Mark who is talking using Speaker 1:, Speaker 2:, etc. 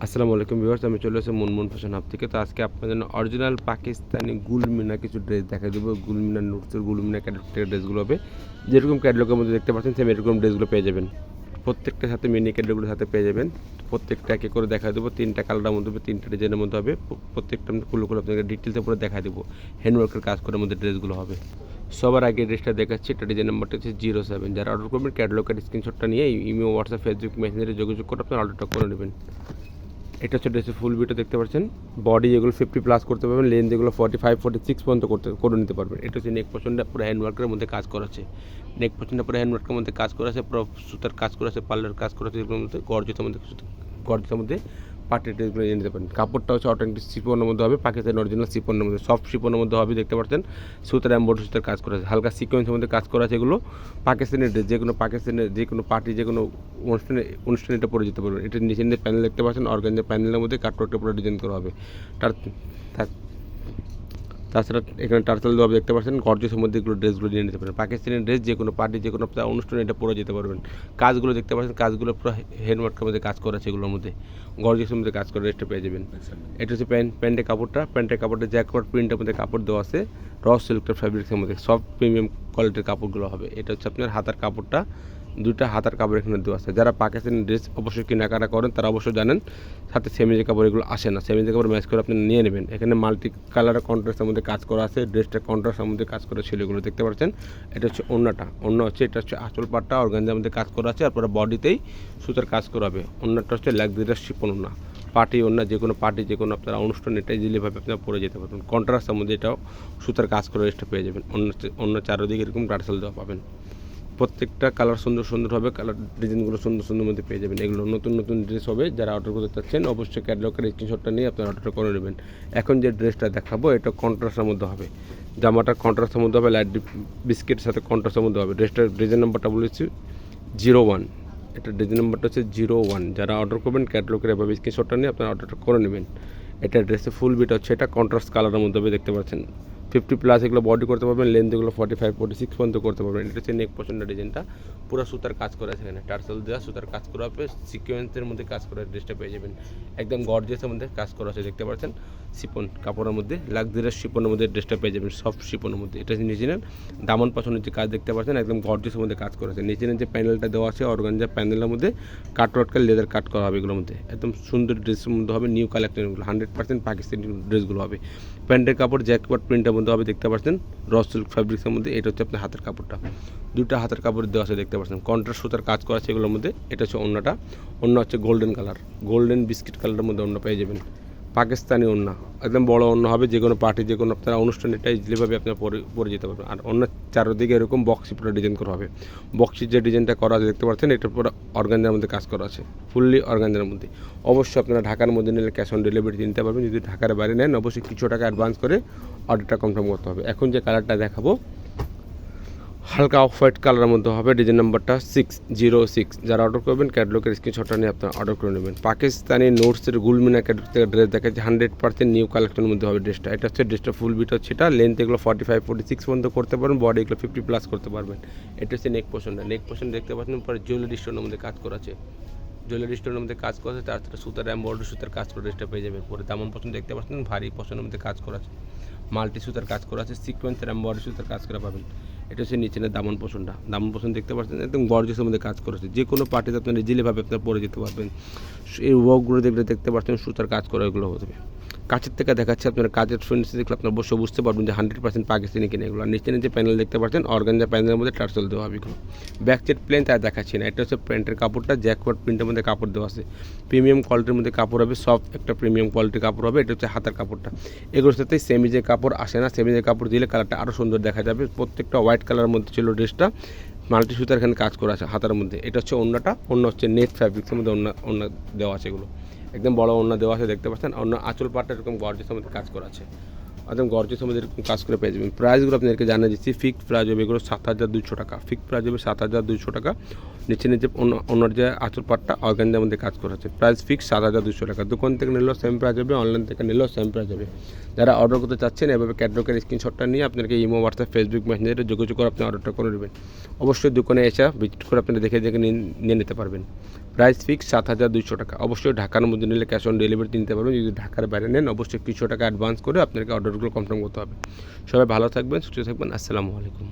Speaker 1: আসসালামু আলাইকুম ভিউয়ার্স, আমি চলে এসেছি মুনমুন ফ্যাশন হাব থেকে। তো আজকে আপনাদের জন্য অরিজিনাল পাকিস্তানি গুলমিনা কিছু ড্রেস দেখা দেবো। গুলমিনা নোটসের গুলমিনা ক্যাটালগের ড্রেসগুলো হবে, যেরকম ক্যাটালগের মধ্যে দেখতে পাচ্ছেন সেম এরকম ড্রেসগুলো পেয়ে যাবেন। প্রত্যেকটার সাথে মিনি ক্যাটালগুলোর সাথে পেয়ে যাবেন। প্রত্যেকটা একে করে দেখা দেবো, 3টা কালারের মধ্যে হবে, 3টা ডিজাইনের মধ্যে হবে। প্রত্যেকটা খুলে আপনাকে ডিটেলসে পুরো দেখা দেবো। হ্যান্ডওয়ার্কের কাজ করার মধ্যে ড্রেসগুলো হবে। সবার আগে ড্রেসটা দেখাচ্ছি, এটা ডিজাইন নাম্বারটা হচ্ছে 07। যারা অর্ডার করবেন ক্যাটালগের স্ক্রিনশটটা নিয়ে ইমো, হোয়াটসঅ্যাপ, ফেসবুক মেসেঞ্জারে যোগাযোগ করে আপনার অর্ডারটা করে নেবেন। এটা হচ্ছে ড্রেসের ফুল ভিডিও দেখতে পাচ্ছেন। বডি যেগুলো 50+ করতে পারবেন, লেন্থ যেগুলো 45-46 পর্যন্ত করে নিতে পারবেন। এটা হচ্ছে নেক পোর্শনটা পুরো হ্যান্ডওয়ার্কের মধ্যে কাজ করা আছে। নেক পোর্শনটা পুরো হ্যান্ডওয়ার্কের মধ্যে কাজ করা আছে, পুরো সুতার কাজ করা আছে, পার্লার কাজ করা আছে, এগুলোর মধ্যে গর্জের মধ্যে পার্টি ড্রেসগুলো নিয়ে নিতে পারেন। কাপড়টা হচ্ছে অথেন্টিক শিফনের মধ্যে হবে, পাকিস্তানি অরিজিনাল শিফনের মধ্যে, সফট শিফনের মধ্যে হবে। দেখতে পাচ্ছেন সুতার এমব্রয়ডারি সুতার কাজ করা আছে, হালকা সিকোয়েন্সের মধ্যে কাজ করা আছে। এগুলো পাকিস্তানি ড্রেস, যে কোনো পাকিস্তানের যে কোনো পার্টি, যে কোনো অনুষ্ঠানে এটা পরে যেতে পারবেন। এটা নিচে প্যানেল দেখতে পাচ্ছেন, অর্গানজা প্যানেলের মধ্যে কাটওয়ার্কটা পুরো ডিজাইন করা হবে। তাছাড়া এখানে টার্সেল দেওয়া দেখতে পাচ্ছেন। গর্জেসের মধ্যে এগুলো ড্রেসগুলো নিয়ে নিতে পারেন। পাকিস্তানি ড্রেস যে কোনো পার্টি, যে কোনো অনুষ্ঠানে এটা পরে যেতে পারবেন। কাজগুলো দেখতে পাচ্ছেন, কাজগুলো পুরো হ্যান্ডওয়ার্কের মধ্যে কাজ করা আছে, এগুলোর মধ্যে গর্জেসের মধ্যে কাজ করে ড্রেসটা পেয়ে যাবেন। এটা হচ্ছে প্যান্টের কাপড়টা জ্যাকওয়ার্ড প্রিন্টের মধ্যে কাপড় দেওয়া আছে, র সিল্কের ফ্যাব্রিক্সের মধ্যে সফট প্রিমিয়াম কোয়ালিটির কাপড়গুলো হবে। এটা হচ্ছে আপনার হাতার কাপড়টা, দুইটা হাতার কাপড় এখানে দেওয়া আছে। যারা পাকিস্তানি ড্রেস অবশ্যই কেনাকাটা করেন তারা অবশ্যই জানেন, সাথে সেমিজের কাপড় এগুলো আসে না, সেমিজের কাপড় ম্যাচ করে আপনি নিয়ে নেবেন। এখানে মাল্টি কালারের কন্ট্রাস্টের মধ্যে কাজ করা আছে, ড্রেসটা কন্ট্রাস্টের মধ্যে কাজ করা ছিল, এগুলো দেখতে পাচ্ছেন। এটা হচ্ছে অন্য হচ্ছে, এটা হচ্ছে আঁচল পাটটা অর্গানজার মধ্যে কাজ করা আছে, আর পুরো বডিতেই সুতার কাজ করা হবে। অন্যটা হচ্ছে লাক্সারিয়াস শিফন ওড়না, পার্টি ওড়না, যে কোনো পার্টি, যে কোনো আপনারা অনুষ্ঠান এটা ইজিলিভাবে আপনারা পরে যেতে পারবেন। কন্ট্রাস্টের মধ্যে এটাও সুতার কাজ করে ড্রেসটা পেয়ে যাবেন। অন্য চারদিকে এরকম টার্সেল দেওয়া পাবেন। প্রত্যেকটা কালার সুন্দর হবে, কালার ডিজাইনগুলো সুন্দর মধ্যে পেয়ে যাবেন। এগুলো নতুন ড্রেস হবে। যারা অর্ডার করতে চাচ্ছেন অবশ্যই ক্যাটালগের স্ক্রিনশটটা নিয়ে আপনারা অর্ডারটা করে নেবেন। এখন যে ড্রেসটা দেখাবো এটা কন্ট্রাস্টের মধ্যে হবে, জামাটা কন্ট্রাস্টের মধ্যে হবে, লাইট বিস্কিটের সাথে কন্ট্রাস্টের মধ্যে হবে। ড্রেসটার ডিজাইন নাম্বারটা বলেছি 01। এটা ডিজাইন নাম্বারটা হচ্ছে 01। যারা অর্ডার করবেন ক্যাটালগের এভাবে স্ক্রিনশটটা নিয়ে আপনারা অর্ডারটা করে নেবেন। এটা ড্রেসের ফুল বিট হচ্ছে, এটা কন্ট্রাস্ট কালারের মধ্যে হবে, দেখতে পাচ্ছেন। 50+ এগুলো বডি করতে পারবেন, লেন্থ এগুলো 45-46 পর্যন্ত করতে পারবেন। এটা হচ্ছে নেক পোর্শনটা, ডিজাইনটা পুরো সুতার কাজ করা আছে, এখানে টার্সেল দেওয়া সুতার কাজ করা হবে, সিকোয়েন্সের মধ্যে কাজ করা ড্রেসটা পেয়ে যাবেন। একদম গর্জিয়াসের মধ্যে কাজ করা আছে, দেখতে পাচ্ছেন। শিপন কাপড়ের মধ্যে, লাক্সারিয়াস শিপনের মধ্যে ড্রেসটা পেয়ে যাবেন, সফট শিপনের মধ্যে। এটা নিচে দামন পাশনের যে কাজ দেখতে পাচ্ছেন, একদম গর্জিয়াসের মধ্যে কাজ করা আছে। নিচে যে প্যানেলটা দেওয়া আছে অর্গানজা প্যানেলের মধ্যে কাটওয়ার্কের লেদার কাট করা হবে, এগুলোর মধ্যে একদম সুন্দর ড্রেসের মধ্যে হবে। নিউ কালেকশনগুলো 100% পাকিস্তানি ড্রেসগুলো হবে। প্যান্টের কাপড় জ্যাকওয়ার্ড প্রিন্টের মধ্যে হবে, দেখতে পাচ্ছেন, র সিল্ক ফ্যাব্রিক্সের মধ্যে। এটা হচ্ছে আপনার হাতের কাপড়টা, দুইটা হাতের কাপড় দেওয়া আছে, দেখতে পাচ্ছেন। কন্ট্রাস্ট সুতার কাজ করা আছে এগুলোর মধ্যে। এটা হচ্ছে অন্য হচ্ছে গোল্ডেন কালার, গোল্ডেন বিস্কিট কালারের মধ্যে অন্য পেয়ে যাবেন। পাকিস্তানি ওড়না, একদম বড় ওড়না হবে, যে কোনো পার্টি, যে কোনো আপনারা অনুষ্ঠান এটা ইজিলিভাবে আপনারা পরে যেতে পারবেন। আর অন্য চারদিকে এরকম বক্সি পুরো ডিজাইন করা হবে। বক্সির যে ডিজাইনটা করা আছে দেখতে পাচ্ছেন, এটা পুরো অর্গানজার মধ্যে কাজ করা আছে, ফুললি অর্গানজার মধ্যে। অবশ্যই আপনারা ঢাকার মধ্যে নিলে ক্যাশ অন ডেলিভারি নিতে পারবেন। যদি ঢাকার বাইরে নেন অবশ্যই কিছু টাকা অ্যাডভান্স করে অর্ডারটা কনফার্ম করতে হবে। এখন যে কালারটা দেখাবো হালকা অফ হোয়াইট কালারের মধ্যে হবে, ডিজাইন নাম্বারটা 606। যারা অর্ডার করবেন ক্যাটালগের স্ক্রিনশটটা নিয়ে আপনারা অর্ডার করে নেবেন। পাকিস্তানি নোটসের গুলমিনা ক্যাটালগ থেকে ড্রেস দেখাচ্ছে, 100% নিউ কালেকশনের মধ্যে হবে ড্রেসটা। এটা হচ্ছে ড্রেসটা ফুল বিট হচ্ছে, এটা লেন্থ এগুলো 45-46 পর্যন্ত করতে পারবেন, বডি এগুলো 50+ করতে পারবেন। এটা হচ্ছে নেক পোর্শন দেখতে পাচ্ছেন, পরে জুয়েলারি স্টোনের মধ্যে কাজ করা আছে, জুয়েলারি স্টোনের মধ্যে কাজ করা আছে, তার সুতার এমব্রয়ডারি সুতার কাজ করে ড্রেসটা পেয়ে যাবে। পরে দামন পছন্দ দেখতে পাচ্ছেন, ভারী পছন্দের মধ্যে কাজ করা আছে, মাল্টি সুতার কাজ করা আছে, সিকোয়েন্সের এমব্রয়ডারি সুতার কাজ করা পাবেন। এটা হচ্ছে নিচে দামন পোষণ দেখতে পাচ্ছেন, একদম গর্জিয়াসের মধ্যে কাজ করেছে। যে কোনো পার্টিতে আপনার ইজিলিভাবে আপনার পরে যেতে পারবেন। এই ওয়ার্কগুলো দেখতে পাচ্ছেন, সুতার কাজ করা এগুলো হবে। কাছের থেকে দেখাচ্ছে, আপনার কাজের ফিনিশিং দেখলে আপনার অবশ্যই বুঝতে পারবেন যে 100% পাকিস্তানি কিনে এগুলো। নিচে প্যানেল দেখতে পাচ্ছেন, অর্গানজা প্যানেলের মধ্যে টার্সেল দেওয়া হবে এগুলো। ব্যাক সাইড প্লেন তাই দেখাচ্ছি না। এটা হচ্ছে প্যান্টের কাপড়টা জ্যাকওয়ার্ড প্রিন্টের মধ্যে কাপড় দেওয়া আছে, প্রিমিয়াম কোয়ালিটির মধ্যে কাপড় হবে, সফট একটা প্রিমিয়াম কোয়ালিটির কাপড় হবে। এটা হচ্ছে হাতার কাপড়টা। এগুলোর সাথে সেমিজের কাপড় আসে না, সেমিজের কাপড় দিলে কালারটা আরও সুন্দর দেখা যাবে। প্রত্যেকটা হোয়াইট কালারের মধ্যে ছিল ড্রেসটা, মাল্টি সুতার এখানে কাজ করা আছে হাতার মধ্যে। এটা হচ্ছে অন্য হচ্ছে নেট ফ্যাব্রিক্সের মধ্যে অন্য দেওয়া আছে, এগুলো একদম বড় অন্য দেওয়া আছে, দেখতে পাচ্ছেন। অন্য আঁচল পাটটা এরকম গর্জেসের মধ্যে কাজ করা আছে, একদম গর্জেসের মধ্যে এরকম কাজ করে পেয়ে যাবেন। প্রাইসগুলো আপনাদেরকে জানিয়ে দিচ্ছি। ফিক্সড প্রাইস হবে এগুলো 7,200 টাকা, ফিক্সড প্রাইস হবে 7,200 টাকা। নিচে ওনার যে আঁচল পাটটা অর্গানজার মধ্যে কাজ করা আছে। প্রাইস ফিক্স 7,200 টাকা। দোকান থেকে নিলেও সেম প্রাইস হবে, অনলাইন থেকে নিলেও সেম প্রাইস হবে। যারা অর্ডার করতে চাচ্ছেন এভাবে ক্যাটালগের স্ক্রিনশটটা নিয়ে আপনাকে ইমো, হোয়াটসঅ্যাপ, ফেসবুক মেসেঞ্জারে যোগাযোগ করে আপনি অর্ডারটা করে নেবেন। অবশ্যই দোকানে এসে ভিজিট করে আপনারা দেখে নিয়ে নিতে পারবেন। প্রাইস ফিক্স 7,200 টাকা। অবশ্যই ঢাকার মধ্যে নিলে ক্যাশ অন ডেলিভারিতে নিতে পারবেন। যদি ঢাকার বাইরে নেন অবশ্যই কিছু টাকা অ্যাডভান্স করে আপনাকে অর্ডারগুলো কনফার্ম করতে হবে। সবাই ভালো থাকবেন, সুস্থ থাকবেন। আসসালামু আলাইকুম।